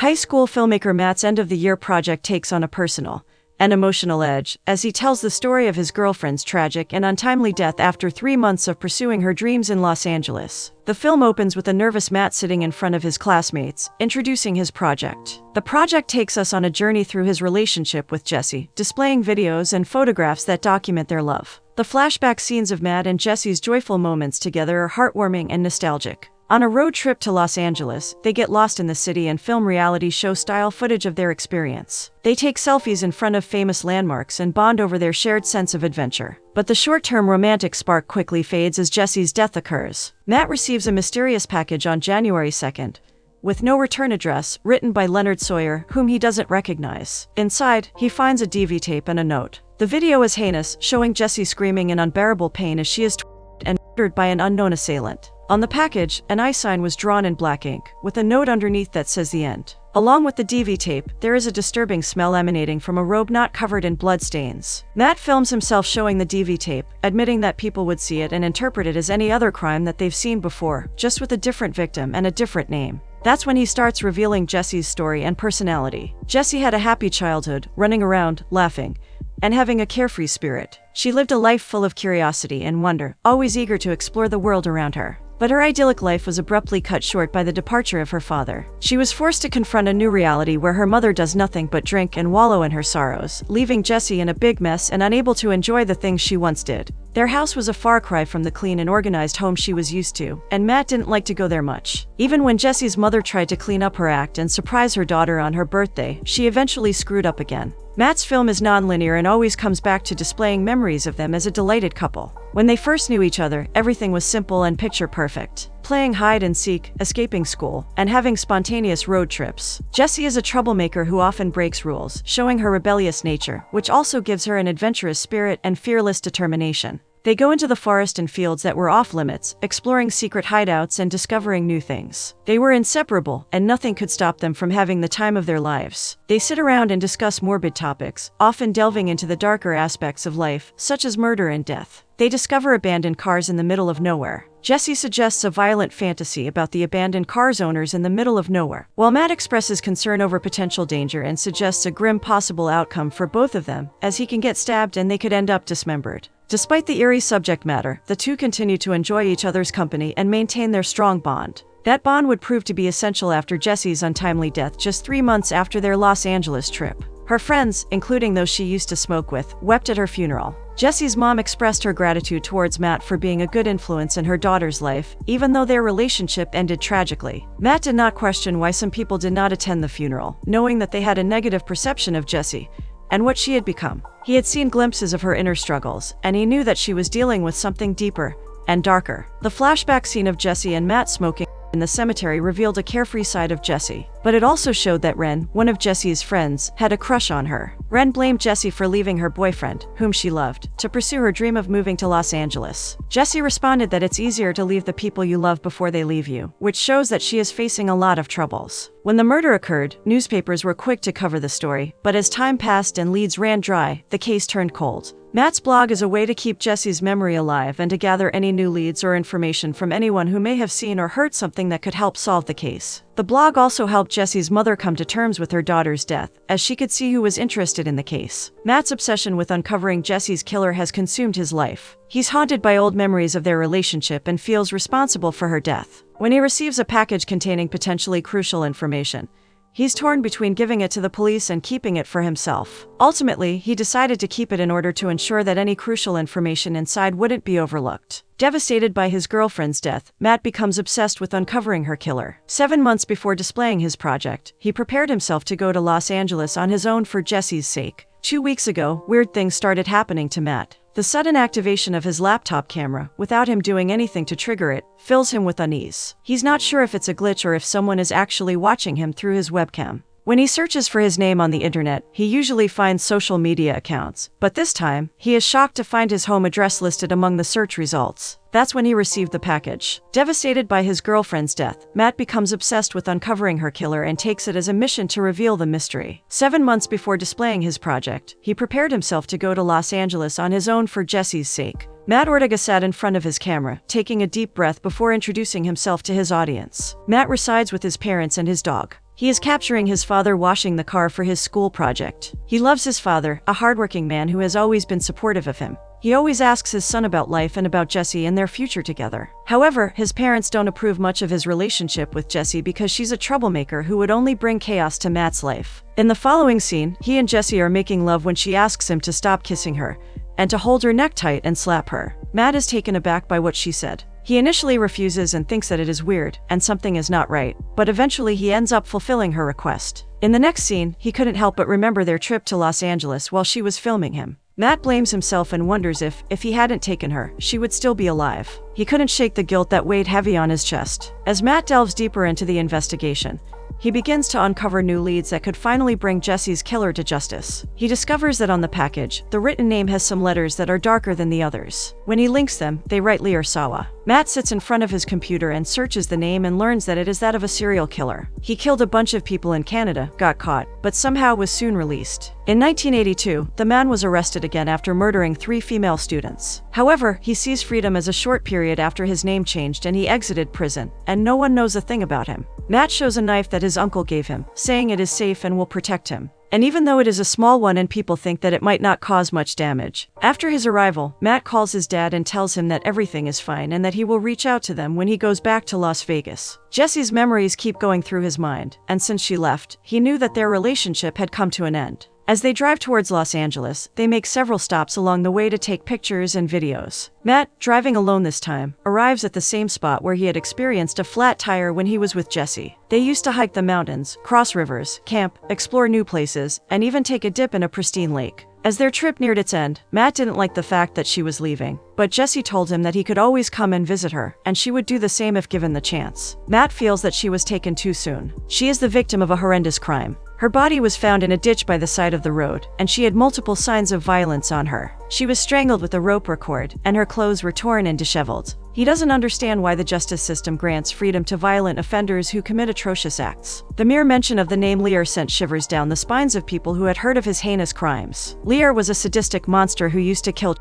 High school filmmaker Matt's end-of-the-year project takes on a personal and emotional edge as he tells the story of his girlfriend's tragic and untimely death after 3 months of pursuing her dreams in Los Angeles. The film opens with a nervous Matt sitting in front of his classmates, introducing his project. The project takes us on a journey through his relationship with Jessie, displaying videos and photographs that document their love. The flashback scenes of Matt and Jessie's joyful moments together are heartwarming and nostalgic. On a road trip to Los Angeles, they get lost in the city and film reality show-style footage of their experience. They take selfies in front of famous landmarks and bond over their shared sense of adventure. But the short-term romantic spark quickly fades as Jessie's death occurs. Matt receives a mysterious package on January 2nd, with no return address, written by Leonard Sawyer, whom he doesn't recognize. Inside, he finds a DV tape and a note. The video is heinous, showing Jessie screaming in unbearable pain as she is tortured and murdered by an unknown assailant. On the package, an I sign was drawn in black ink, with a note underneath that says the end. Along with the DV tape, there is a disturbing smell emanating from a robe not covered in blood stains. Matt films himself showing the DV tape, admitting that people would see it and interpret it as any other crime that they've seen before, just with a different victim and a different name. That's when he starts revealing Jessie's story and personality. Jessie had a happy childhood, running around, laughing, and having a carefree spirit. She lived a life full of curiosity and wonder, always eager to explore the world around her. But her idyllic life was abruptly cut short by the departure of her father. She was forced to confront a new reality where her mother does nothing but drink and wallow in her sorrows, leaving Jessie in a big mess and unable to enjoy the things she once did. Their house was a far cry from the clean and organized home she was used to, and Matt didn't like to go there much. Even when Jessie's mother tried to clean up her act and surprise her daughter on her birthday, she eventually screwed up again. Matt's film is non-linear and always comes back to displaying memories of them as a delighted couple. When they first knew each other, everything was simple and picture-perfect. Playing hide and seek, escaping school, and having spontaneous road trips. Jessie is a troublemaker who often breaks rules, showing her rebellious nature, which also gives her an adventurous spirit and fearless determination. They go into the forest and fields that were off-limits, exploring secret hideouts and discovering new things. They were inseparable, and nothing could stop them from having the time of their lives. They sit around and discuss morbid topics, often delving into the darker aspects of life, such as murder and death. They discover abandoned cars in the middle of nowhere. Jessie suggests a violent fantasy about the abandoned cars owners in the middle of nowhere, while Matt expresses concern over potential danger and suggests a grim possible outcome for both of them, as he can get stabbed and they could end up dismembered. Despite the eerie subject matter, the two continue to enjoy each other's company and maintain their strong bond. That bond would prove to be essential after Jessie's untimely death just 3 months after their Los Angeles trip. Her friends, including those she used to smoke with, wept at her funeral. Jessie's mom expressed her gratitude towards Matt for being a good influence in her daughter's life, even though their relationship ended tragically. Matt did not question why some people did not attend the funeral, knowing that they had a negative perception of Jessie and what she had become. He had seen glimpses of her inner struggles, and he knew that she was dealing with something deeper and darker. The flashback scene of Jessie and Matt smoking in the cemetery revealed a carefree side of Jessie, but it also showed that Ren, one of Jessie's friends, had a crush on her. Ren blamed Jessie for leaving her boyfriend, whom she loved, to pursue her dream of moving to Los Angeles. Jessie responded that it's easier to leave the people you love before they leave you, which shows that she is facing a lot of troubles. When the murder occurred, newspapers were quick to cover the story, but as time passed and leads ran dry, the case turned cold. Matt's blog is a way to keep Jessie's memory alive and to gather any new leads or information from anyone who may have seen or heard something that could help solve the case. The blog also helped Jessie's mother come to terms with her daughter's death, as she could see who was interested in the case. Matt's obsession with uncovering Jessie's killer has consumed his life. He's haunted by old memories of their relationship and feels responsible for her death. When he receives a package containing potentially crucial information, he's torn between giving it to the police and keeping it for himself. Ultimately, he decided to keep it in order to ensure that any crucial information inside wouldn't be overlooked. Devastated by his girlfriend's death, Matt becomes obsessed with uncovering her killer. 7 months before displaying his project, he prepared himself to go to Los Angeles on his own for Jessie's sake. 2 weeks ago, weird things started happening to Matt. The sudden activation of his laptop camera, without him doing anything to trigger it, fills him with unease. He's not sure if it's a glitch or if someone is actually watching him through his webcam. When he searches for his name on the internet, he usually finds social media accounts, but this time, he is shocked to find his home address listed among the search results. That's when he received the package. Devastated by his girlfriend's death, Matt becomes obsessed with uncovering her killer and takes it as a mission to reveal the mystery. 7 months before displaying his project, he prepared himself to go to Los Angeles on his own for Jessie's sake. Matt Ortega sat in front of his camera, taking a deep breath before introducing himself to his audience. Matt resides with his parents and his dog. He is capturing his father washing the car for his school project. He loves his father, a hardworking man who has always been supportive of him. He always asks his son about life and about Jessie and their future together. However, his parents don't approve much of his relationship with Jessie because she's a troublemaker who would only bring chaos to Matt's life. In the following scene, he and Jessie are making love when she asks him to stop kissing her and to hold her neck tight and slap her. Matt is taken aback by what she said. He initially refuses and thinks that it is weird and something is not right, but eventually he ends up fulfilling her request. In the next scene, he couldn't help but remember their trip to Los Angeles while she was filming him. Matt blames himself and wonders if he hadn't taken her, she would still be alive. He couldn't shake the guilt that weighed heavy on his chest. As Matt delves deeper into the investigation, he begins to uncover new leads that could finally bring Jessie's killer to justice. He discovers that on the package, the written name has some letters that are darker than the others. When he links them, they write Lear Sawa. Matt sits in front of his computer and searches the name and learns that it is that of a serial killer. He killed a bunch of people in Canada, got caught, but somehow was soon released. In 1982, the man was arrested again after murdering 3 female students. However, he sees freedom as a short period after his name changed and he exited prison, and no one knows a thing about him. Matt shows a knife that his uncle gave him, saying it is safe and will protect him. And even though it is a small one and people think that it might not cause much damage. After his arrival, Matt calls his dad and tells him that everything is fine and that he will reach out to them when he goes back to Las Vegas. Jessie's memories keep going through his mind, and since she left, he knew that their relationship had come to an end. As they drive towards Los Angeles, they make several stops along the way to take pictures and videos. Matt, driving alone this time, arrives at the same spot where he had experienced a flat tire when he was with Jessie. They used to hike the mountains, cross rivers, camp, explore new places, and even take a dip in a pristine lake. As their trip neared its end, Matt didn't like the fact that she was leaving, but Jessie told him that he could always come and visit her, and she would do the same if given the chance. Matt feels that she was taken too soon. She is the victim of a horrendous crime. Her body was found in a ditch by the side of the road, and she had multiple signs of violence on her. She was strangled with a rope or cord, and her clothes were torn and disheveled. He doesn't understand why the justice system grants freedom to violent offenders who commit atrocious acts. The mere mention of the name Lear sent shivers down the spines of people who had heard of his heinous crimes. Lear was a sadistic monster who used to kill.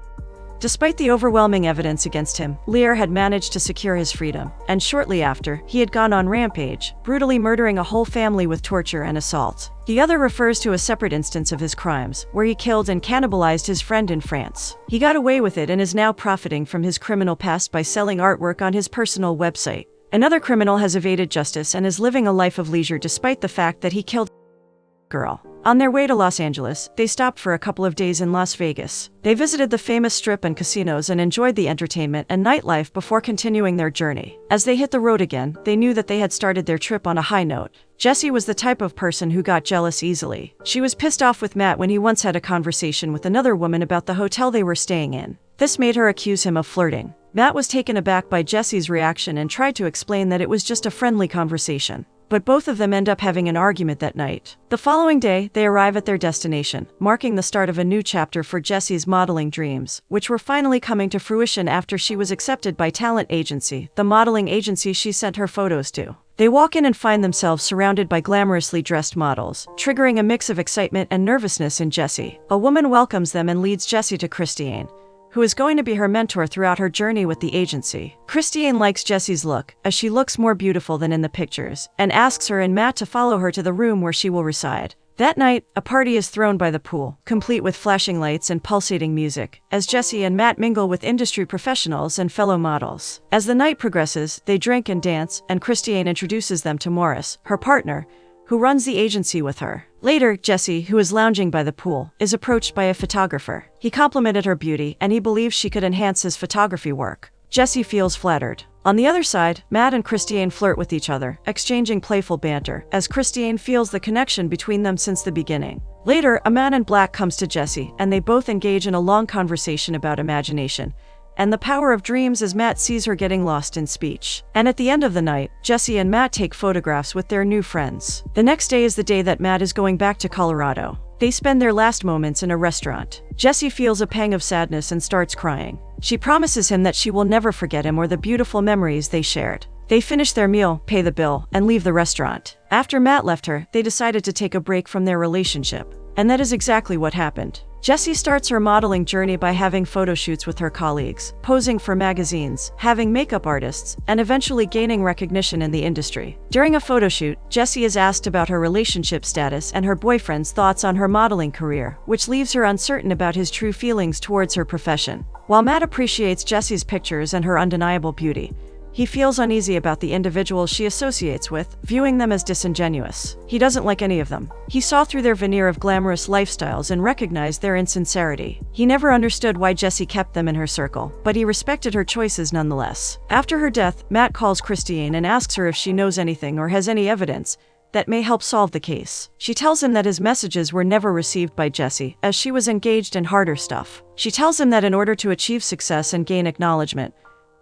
Despite the overwhelming evidence against him, Lear had managed to secure his freedom, and shortly after, he had gone on rampage, brutally murdering a whole family with torture and assault. The other refers to a separate instance of his crimes, where he killed and cannibalized his friend in France. He got away with it and is now profiting from his criminal past by selling artwork on his personal website. Another criminal has evaded justice and is living a life of leisure despite the fact that he killed a girl. On their way to Los Angeles, they stopped for a couple of days in Las Vegas. They visited the famous strip and casinos and enjoyed the entertainment and nightlife before continuing their journey. As they hit the road again, they knew that they had started their trip on a high note. Jessie was the type of person who got jealous easily. She was pissed off with Matt when he once had a conversation with another woman about the hotel they were staying in. This made her accuse him of flirting. Matt was taken aback by Jessie's reaction and tried to explain that it was just a friendly conversation. But both of them end up having an argument that night. The following day, they arrive at their destination, marking the start of a new chapter for Jessie's modeling dreams, which were finally coming to fruition after she was accepted by Talent Agency, the modeling agency she sent her photos to. They walk in and find themselves surrounded by glamorously dressed models, triggering a mix of excitement and nervousness in Jessie. A woman welcomes them and leads Jessie to Christiane, who is going to be her mentor throughout her journey with the agency. Christiane likes Jessie's look, as she looks more beautiful than in the pictures, and asks her and Matt to follow her to the room where she will reside. That night, a party is thrown by the pool, complete with flashing lights and pulsating music, as Jessie and Matt mingle with industry professionals and fellow models. As the night progresses, they drink and dance, and Christiane introduces them to Morris, her partner, who runs the agency with her. Later, Jessie, who is lounging by the pool, is approached by a photographer. He complimented her beauty, and he believes she could enhance his photography work. Jessie feels flattered. On the other side, Matt and Christiane flirt with each other, exchanging playful banter, as Christiane feels the connection between them since the beginning. Later, a man in black comes to Jessie, and they both engage in a long conversation about imagination and the power of dreams as Matt sees her getting lost in speech. And at the end of the night, Jessie and Matt take photographs with their new friends. The next day is the day that Matt is going back to Colorado. They spend their last moments in a restaurant. Jessie feels a pang of sadness and starts crying. She promises him that she will never forget him or the beautiful memories they shared. They finish their meal, pay the bill, and leave the restaurant. After Matt left her, they decided to take a break from their relationship. And that is exactly what happened. Jessie starts her modeling journey by having photo shoots with her colleagues, posing for magazines, having makeup artists, and eventually gaining recognition in the industry. During a photo shoot, Jessie is asked about her relationship status and her boyfriend's thoughts on her modeling career, which leaves her uncertain about his true feelings towards her profession. While Matt appreciates Jessie's pictures and her undeniable beauty, he feels uneasy about the individuals she associates with, viewing them as disingenuous. He doesn't like any of them. He saw through their veneer of glamorous lifestyles and recognized their insincerity. He never understood why Jessie kept them in her circle, but he respected her choices nonetheless. After her death, Matt calls Christine and asks her if she knows anything or has any evidence that may help solve the case. She tells him that his messages were never received by Jessie, as she was engaged in harder stuff. She tells him that in order to achieve success and gain acknowledgement,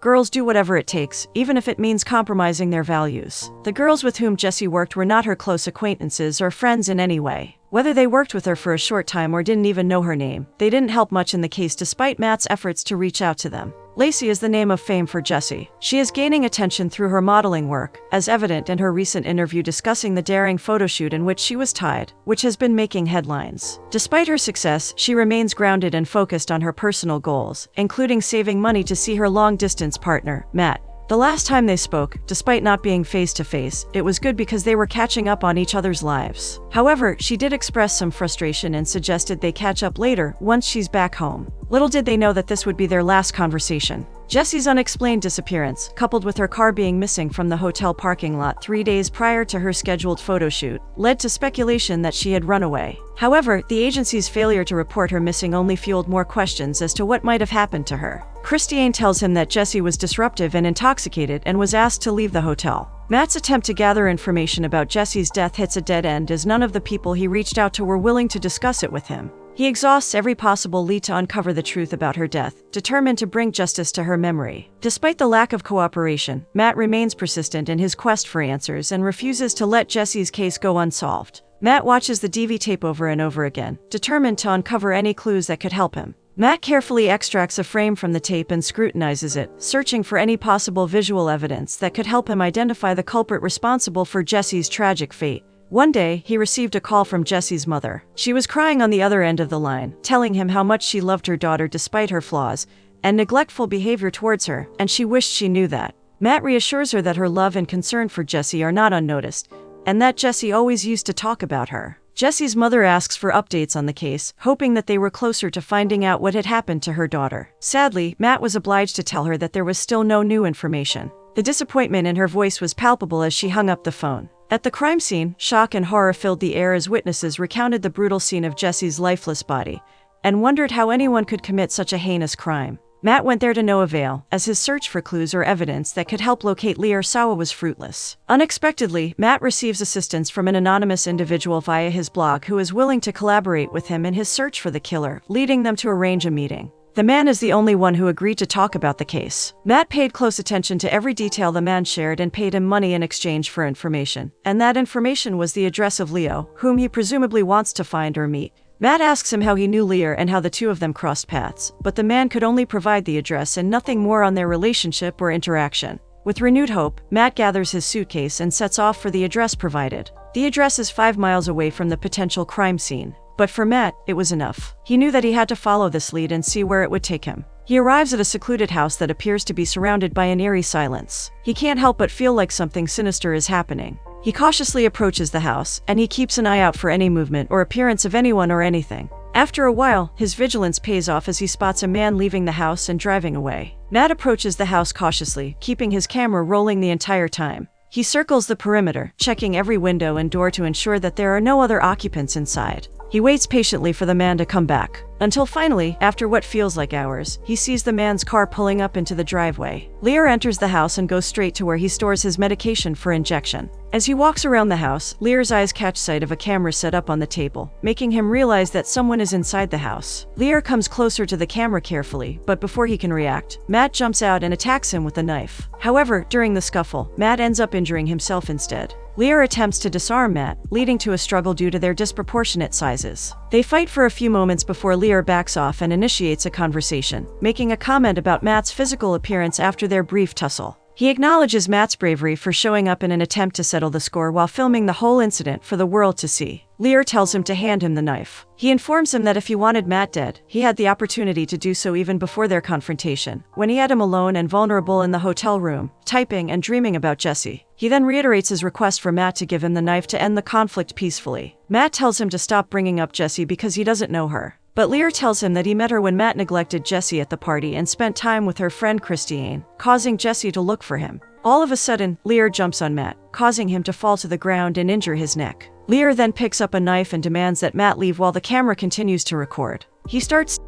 girls do whatever it takes, even if it means compromising their values. The girls with whom Jessie worked were not her close acquaintances or friends in any way. Whether they worked with her for a short time or didn't even know her name, they didn't help much in the case despite Matt's efforts to reach out to them. Lacey is the name of fame for Jessie. She is gaining attention through her modeling work, as evident in her recent interview discussing the daring photo shoot in which she was tied, which has been making headlines. Despite her success, she remains grounded and focused on her personal goals, including saving money to see her long-distance partner, Matt. The last time they spoke, despite not being face-to-face, it was good because they were catching up on each other's lives. However, she did express some frustration and suggested they catch up later, once she's back home. Little did they know that this would be their last conversation. Jessie's unexplained disappearance, coupled with her car being missing from the hotel parking lot 3 days prior to her scheduled photo shoot, led to speculation that she had run away. However, the agency's failure to report her missing only fueled more questions as to what might have happened to her. Christine tells him that Jessie was disruptive and intoxicated and was asked to leave the hotel. Matt's attempt to gather information about Jessie's death hits a dead end as none of the people he reached out to were willing to discuss it with him. He exhausts every possible lead to uncover the truth about her death, determined to bring justice to her memory. Despite the lack of cooperation, Matt remains persistent in his quest for answers and refuses to let Jessie's case go unsolved. Matt watches the DV tape over and over again, determined to uncover any clues that could help him. Matt carefully extracts a frame from the tape and scrutinizes it, searching for any possible visual evidence that could help him identify the culprit responsible for Jessie's tragic fate. One day, he received a call from Jessie's mother. She was crying on the other end of the line, telling him how much she loved her daughter despite her flaws and neglectful behavior towards her, and she wished she knew that. Matt reassures her that her love and concern for Jessie are not unnoticed, and that Jessie always used to talk about her. Jessie's mother asks for updates on the case, hoping that they were closer to finding out what had happened to her daughter. Sadly, Matt was obliged to tell her that there was still no new information. The disappointment in her voice was palpable as she hung up the phone. At the crime scene, shock and horror filled the air as witnesses recounted the brutal scene of Jessie's lifeless body, and wondered how anyone could commit such a heinous crime. Matt went there to no avail, as his search for clues or evidence that could help locate Lear Sawa was fruitless. Unexpectedly, Matt receives assistance from an anonymous individual via his blog who is willing to collaborate with him in his search for the killer, leading them to arrange a meeting. The man is the only one who agreed to talk about the case. Matt paid close attention to every detail the man shared and paid him money in exchange for information. And that information was the address of Leo, whom he presumably wants to find or meet. Matt asks him how he knew Lear and how the two of them crossed paths, but the man could only provide the address and nothing more on their relationship or interaction. With renewed hope, Matt gathers his suitcase and sets off for the address provided. The address is 5 miles away from the potential crime scene. But for Matt, it was enough. He knew that he had to follow this lead and see where it would take him. He arrives at a secluded house that appears to be surrounded by an eerie silence. He can't help but feel like something sinister is happening. He cautiously approaches the house, and he keeps an eye out for any movement or appearance of anyone or anything. After a while, his vigilance pays off as he spots a man leaving the house and driving away. Matt approaches the house cautiously, keeping his camera rolling the entire time. He circles the perimeter, checking every window and door to ensure that there are no other occupants inside. He waits patiently for the man to come back, until finally, after what feels like hours, he sees the man's car pulling up into the driveway. Lear enters the house and goes straight to where he stores his medication for injection. As he walks around the house, Lear's eyes catch sight of a camera set up on the table, making him realize that someone is inside the house. Lear comes closer to the camera carefully, but before he can react, Matt jumps out and attacks him with a knife. However, during the scuffle, Matt ends up injuring himself instead. Lear attempts to disarm Matt, leading to a struggle due to their disproportionate sizes. They fight for a few moments before Lear backs off and initiates a conversation, making a comment about Matt's physical appearance after their brief tussle. He acknowledges Matt's bravery for showing up in an attempt to settle the score while filming the whole incident for the world to see. Lear tells him to hand him the knife. He informs him that if he wanted Matt dead, he had the opportunity to do so even before their confrontation, when he had him alone and vulnerable in the hotel room, typing and dreaming about Jesse. He then reiterates his request for Matt to give him the knife to end the conflict peacefully. Matt tells him to stop bringing up Jesse because he doesn't know her. But Lear tells him that he met her when Matt neglected Jesse at the party and spent time with her friend Christine, causing Jesse to look for him. All of a sudden, Lear jumps on Matt, causing him to fall to the ground and injure his neck. Lear then picks up a knife and demands that Matt leave while the camera continues to record. He starts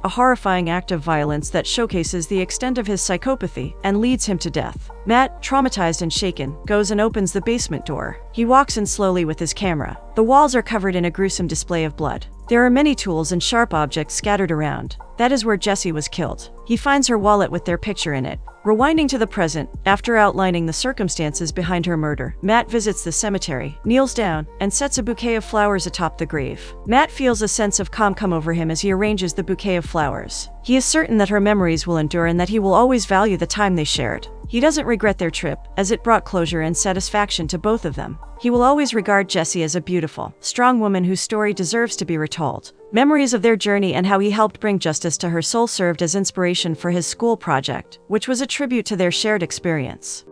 a horrifying act of violence that showcases the extent of his psychopathy and leads him to death. Matt, traumatized and shaken, goes and opens the basement door. He walks in slowly with his camera. The walls are covered in a gruesome display of blood. There are many tools and sharp objects scattered around. That is where Jesse was killed. He finds her wallet with their picture in it. Rewinding to the present, after outlining the circumstances behind her murder, Matt visits the cemetery, kneels down, and sets a bouquet of flowers atop the grave. Matt feels a sense of calm come over him as he arranges the bouquet of flowers. He is certain that her memories will endure and that he will always value the time they shared. He doesn't regret their trip, as it brought closure and satisfaction to both of them. He will always regard Jessie as a beautiful, strong woman whose story deserves to be retold. Memories of their journey and how he helped bring justice to her soul served as inspiration for his school project, which was a tribute to their shared experience.